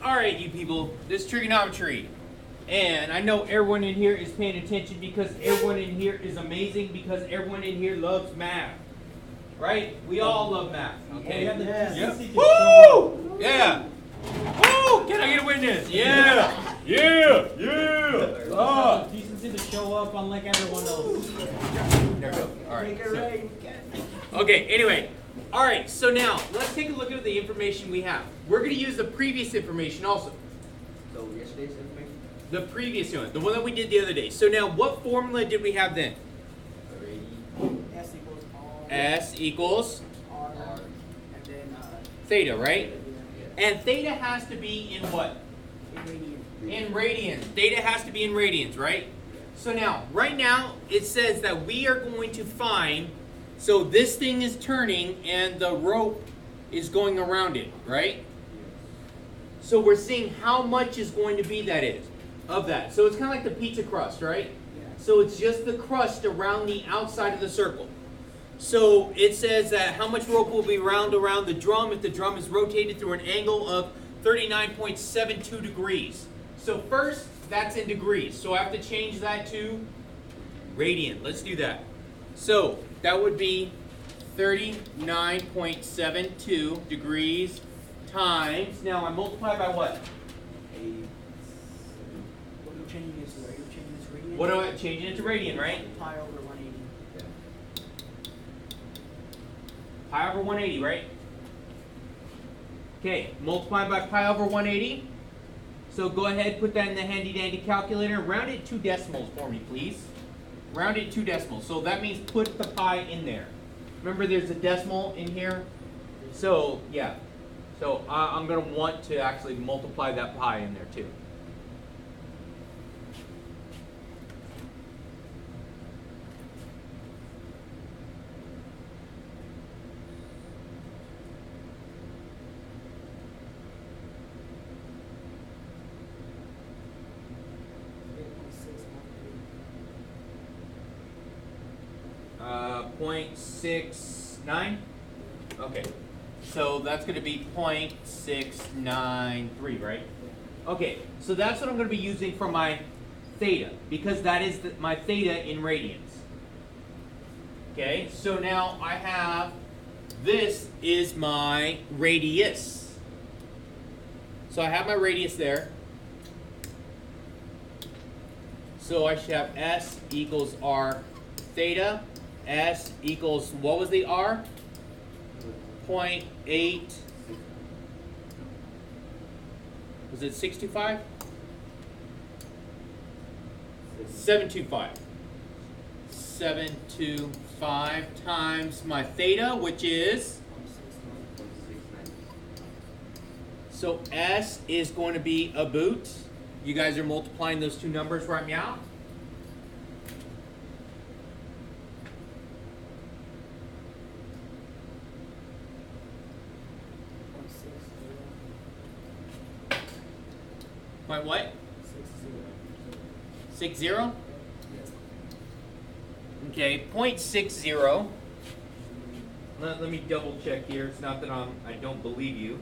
All right, you people, this is trigonometry. And I know everyone in here is paying attention because everyone in here is amazing because everyone in here loves math. Right? We all love math. Okay? Yes. Yep. Woo! Yeah. Woo! Can I get a witness? Yeah. Yeah. Yeah. Decency to show up unlike everyone else. There we go. All right. Okay, anyway. All right, so now let's take a look at the information we have. We're going to use the previous information also. So yesterday's information? The previous one, the one that we did the other day. So now what formula did we have then? S equals R. S equals R. And then theta, right? And theta has to be in what? In radians. Theta has to be in radians, right? So now, right now, it says that we are going to find, so this thing is turning and the rope is going around it, right? So we're seeing how much is going to be that is, of that. So it's kind of like the pizza crust, right? So it's just the crust around the outside of the circle. So it says that how much rope will be wound around the drum if the drum is rotated through an angle of 39.72 degrees. So first, that's in degrees. So I have to change that to radian. Let's do that. So that would be 39.72 degrees times, now I multiply by what? What are you changing this to? Are you changing this radian? What do I change it to radian, right? Pi over 180. Pi over 180, right? Okay, multiply by pi over 180. So go ahead, put that in the handy dandy calculator. Round it 2 decimals for me, please. Round it 2 decimals. So that means put the pi in there. Remember there's a decimal in here? So, yeah. So I'm going to want to actually multiply that pi in there too. Uh, 0.69? Okay. So that's going to be 0.693, right? Okay, so that's what I'm going to be using for my theta, because that is my theta in radians. Okay, so now I have, this is my radius. So I have my radius there. So I should have S equals R theta. S equals, what was the R? 0.8, was it 625? 725. 725 times my theta, which is, so S is going to be a boot. You guys are multiplying those two numbers right now. Point what? 60? Okay, 0.60. Let me double check here. It's not that I don't believe you.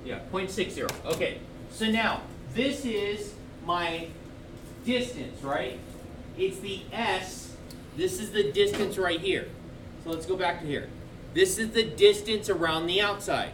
Yeah, 0.60. Okay, so now this is my distance, right? It's the S. This is the distance right here. So let's go back to here. This is the distance around the outside.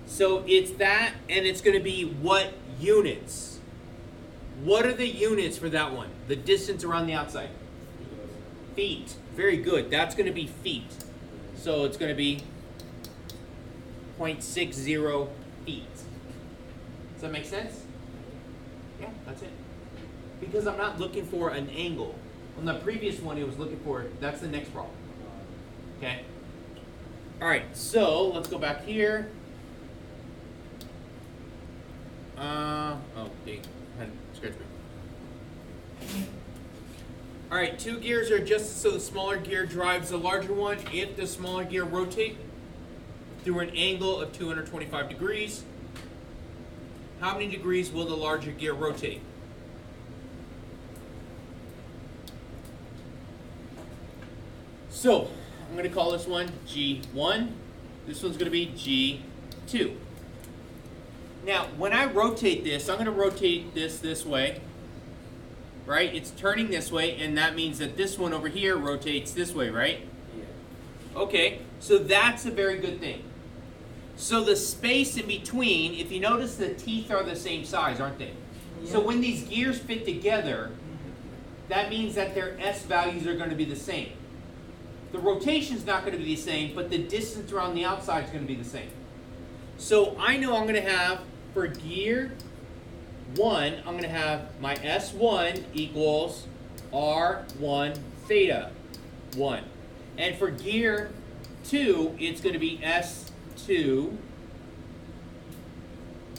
So it's that, and it's going to be what units? What are the units for that one? The distance around the outside? Feet. Very good. That's going to be feet. So it's going to be 0.60 feet. Does that make sense? Yeah, that's it. Because I'm not looking for an angle. On the previous one, it was looking for, that's the next problem. Okay? All right, so let's go back here. Oh, dang, scratch me. All right, 2 gears are adjusted so the smaller gear drives the larger one if the smaller gear rotate through an angle of 225 degrees. How many degrees will the larger gear rotate? So I'm going to call this one G1. This one's going to be G2. Now, when I rotate this, I'm going to rotate this way, right? It's turning this way, and that means that this one over here rotates this way, right? Yeah. Okay, so that's a very good thing. So the space in between, if you notice, the teeth are the same size, aren't they? Yeah. So when these gears fit together, that means that their S values are going to be the same. The rotation's not going to be the same, but the distance around the outside is going to be the same. So I know I'm going to have, for gear 1, I'm going to have my S1 equals R1 theta 1. And for gear 2, it's going to be S2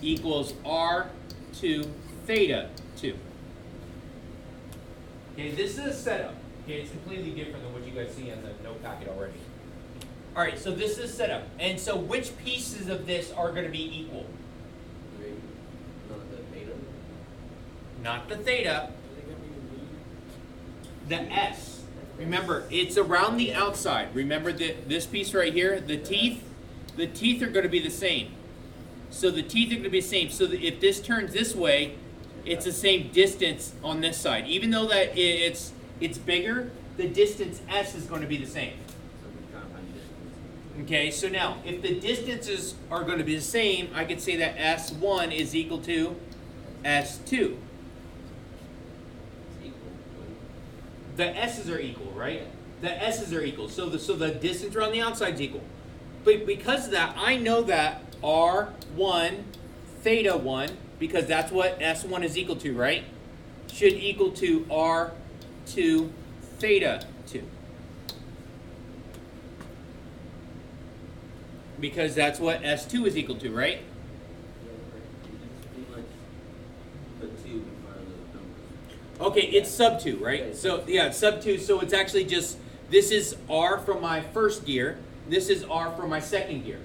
equals R2 theta 2. Okay, this is a setup. Okay, it's completely different than what you guys see in the note packet already. All right, so this is setup. And so which pieces of this are going to be equal? Not the theta. Not the theta, Are they gonna be the S. Remember, it's around the outside. Remember this piece right here, the teeth are going to be the same. So the teeth are going to be the same. So that if this turns this way, it's the same distance on this side. Even though that it's bigger, the distance S is going to be the same. So we can't find distance. Okay, so now, if the distances are going to be the same, I could say that S1 is equal to S2. It's equal. The S's are equal, right? The S's are equal, so the distance around the outside is equal. But because of that, I know that R1 theta 1, because that's what S1 is equal to, right? Should equal to R2 theta 2. Because that's what S2 is equal to, right? Yeah, right. You just pretty much put 2 in front of the numbers. Okay, it's sub 2, right? So yeah, it's sub 2, so it's actually just, this is R from my first gear, this is R from my second gear.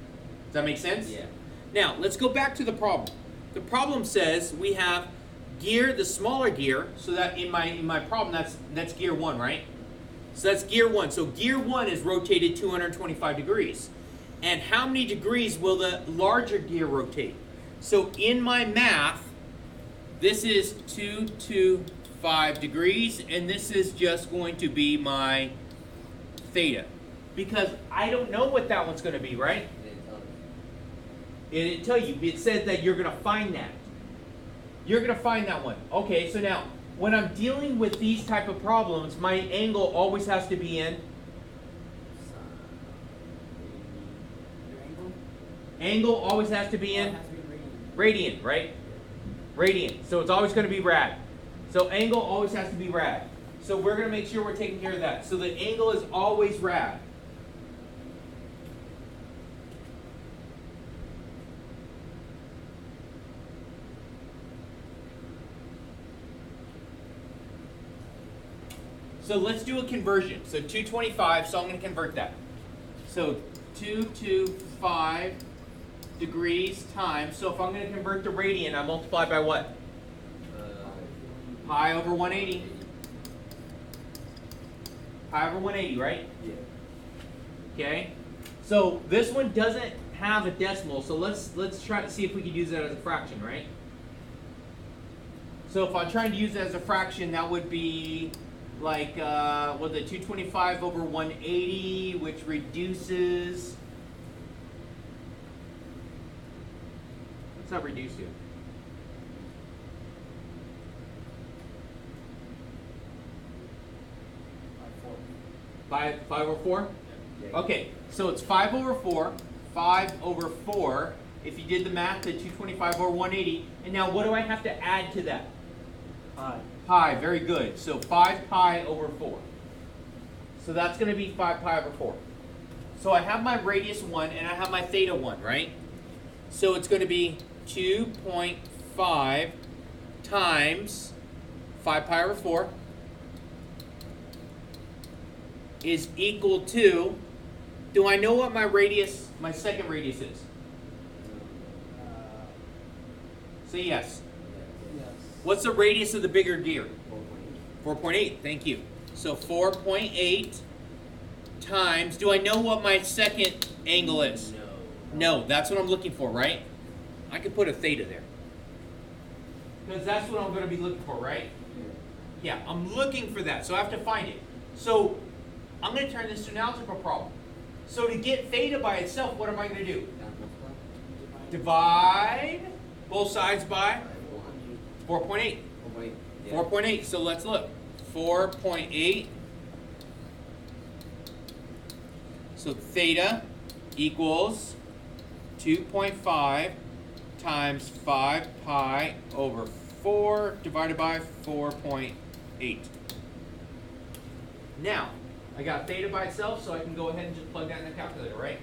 Does that make sense? Yeah. Now, let's go back to the problem. The problem says we have gear, the smaller gear, so that in my problem, that's gear 1, right? So that's gear 1. So gear 1 is rotated 225 degrees. And how many degrees will the larger gear rotate? So in my math, this is 225 degrees, and this is just going to be my theta. Because I don't know what that one's going to be, right? It didn't tell you. It said that you're going to find that. You're going to find that one. Okay, so now, when I'm dealing with these type of problems, my angle always has to be in. your angle? Angle always has to be It in has to be radian. radian, right? Radian. So it's always going to be rad. So angle always has to be rad. So we're going to make sure we're taking care of that. So the angle is always rad. So let's do a conversion. So 225, so I'm going to convert that. So 225 degrees times, so if I'm going to convert to radian, I multiply by what? Pi over 180. Pi over 180, right? Yeah. Okay. So this one doesn't have a decimal, so let's try to see if we can use that as a fraction, right? So if I'm trying to use it as a fraction, that would be like, what, the 225 over 180, which reduces, what's that reduce to? By 4. 5 over 4? Yeah. Okay, so it's 5 over 4, 5 over 4, if you did the math, to 225 over 180, and now what do I have to add to that? Pi, very good. So 5 pi over 4. So that's going to be 5 pi over 4. So I have my radius 1 and I have my theta 1, right? So it's going to be 2.5 times 5 pi over 4 is equal to, do I know what my radius, my second radius is? Say yes. Yes. What's the radius of the bigger gear? 4.8. 4.8, thank you. So 4.8 times, do I know what my second angle is? No, that's what I'm looking for, right? I could put a theta there. Because that's what I'm going to be looking for, right? Yeah, I'm looking for that, so I have to find it. So I'm going to turn this to an algebra problem. So to get theta by itself, what am I going to do? Divide both sides by 4.8. 4.8, so let's look. 4.8. So theta equals 2.5 times 5 pi over 4 divided by 4.8. Now, I got theta by itself, so I can go ahead and just plug that in the calculator, right?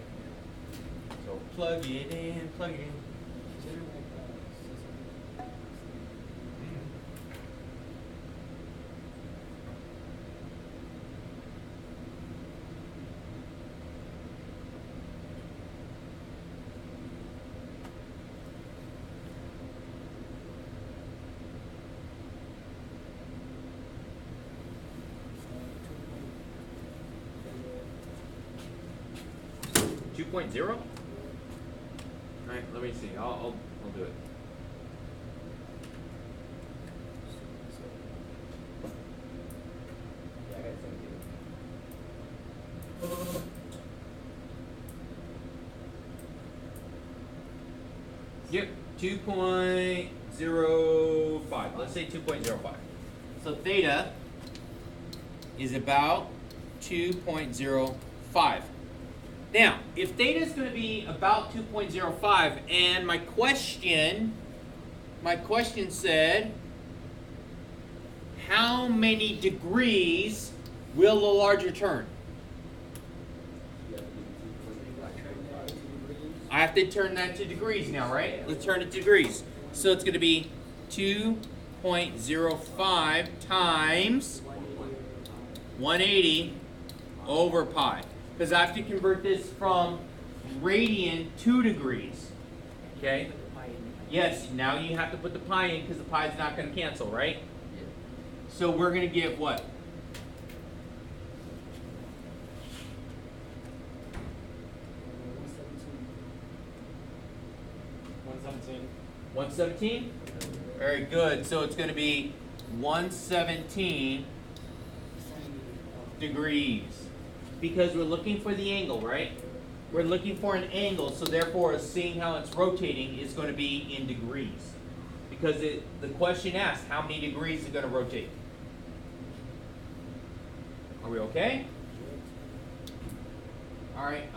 So plug it in, plug it in. 2.0? All right, let me see. I'll do it. Yep, 2.05. Let's say 2.05. So theta is about 2.05. Now, if theta is going to be about 2.05, and my question said, how many degrees will the larger turn? I have to turn that to degrees now, right? Let's turn it to degrees. So it's going to be 2.05 times 180 over pi. Because I have to convert this from radian to degrees. Okay? Yes, now you have to put the pi in because the pi is not going to cancel, right? So we're going to get what? 117? Very good. So it's going to be 117 degrees. Because we're looking for the angle, right? We're looking for an angle, so therefore seeing how it's rotating is going to be in degrees. Because the question asks how many degrees is going to rotate. Are we okay? Alright,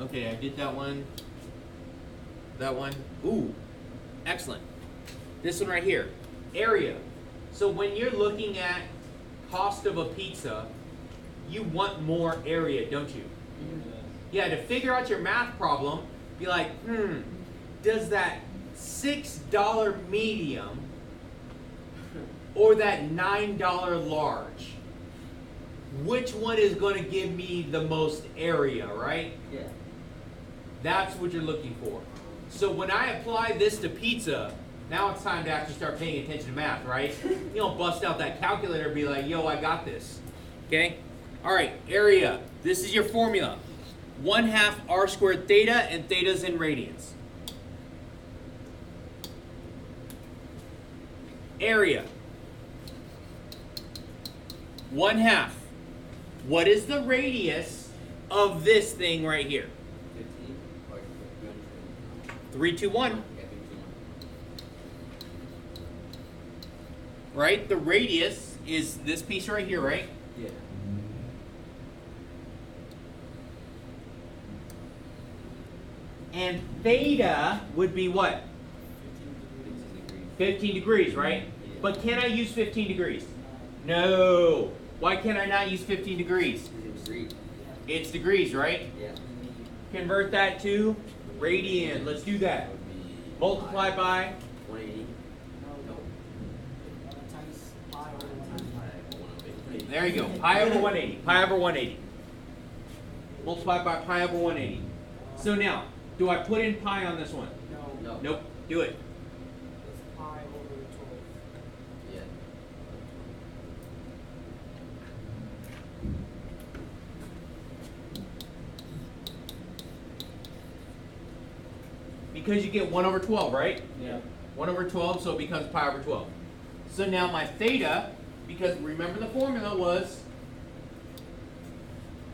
okay, I did that one. That one. Ooh, excellent. This one right here, area. So when you're looking at cost of a pizza, you want more area, don't you? Yeah, to figure out your math problem, be like, does that $6 medium or that $9 large, which one is going to give me the most area, right? Yeah. That's what you're looking for. So when I apply this to pizza, now it's time to actually start paying attention to math, right? You don't bust out that calculator and be like, yo, I got this. Okay? All right, area. This is your formula. 1/2 r squared theta, and theta's in radians. Area. 1/2. What is the radius of this thing right here? 15 or 321. Yeah, 321. Right? The radius is this piece right here, right? Yeah. And theta would be what? 15 degrees, right? Yeah. But can I use 15 degrees? No. Why can I not use 15 degrees? Degree. It's degrees, right? Yeah. Convert that to radian. Let's do that. That would be Multiply by 180. Times pi over Times 180. there you go. Pi over 180. Pi over 180. Multiply by pi over 180. So now, do I put in pi on this one? No. No. Nope. Do it. It's pi over 12. Yeah. because you get 1 over 12, right? Yeah. 1 over 12, so it becomes pi over 12. So now my theta, because remember the formula was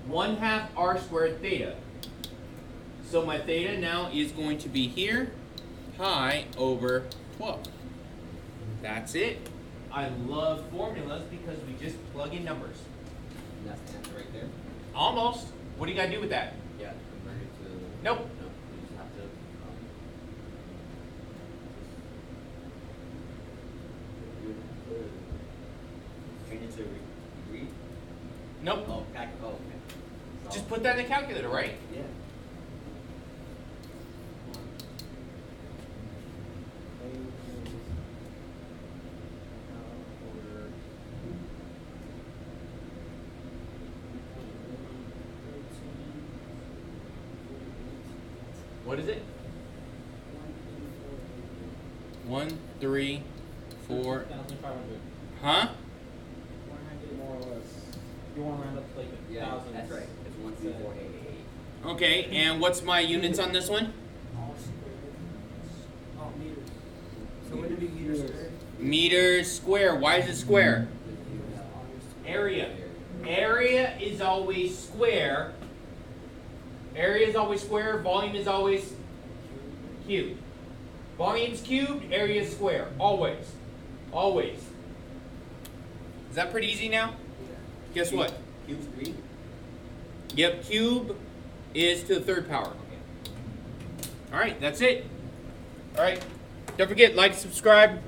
1/2 r squared theta. So my theta now is going to be here, pi over 12. That's it. I love formulas because we just plug in numbers. And that's the answer right there. Almost. What do you got to do with that? Yeah, convert it to. Nope. No, you just have to. Change it to degree. Nope. Oh, okay. So, Just put that in the calculator, right? Yeah. What is it? 1, 3, 4. 1,500. Huh? 100 more or less. You want to round up to like Yeah, thousands. that's right. It's 1, 2, 4, 8, 8, 8. Okay, and what's my units on this one? All squared. Oh, meters. So would it be meters squared? Meters square. Why is it square? Area. Area is always square. Area is always square. Volume is always cubed. Volume's cubed. Area is square. Always. Always. Is that pretty easy now? Guess what? Cube's 3? Yep, cube is to the 3rd power. Okay. All right, that's it. All right. Don't forget, like, subscribe.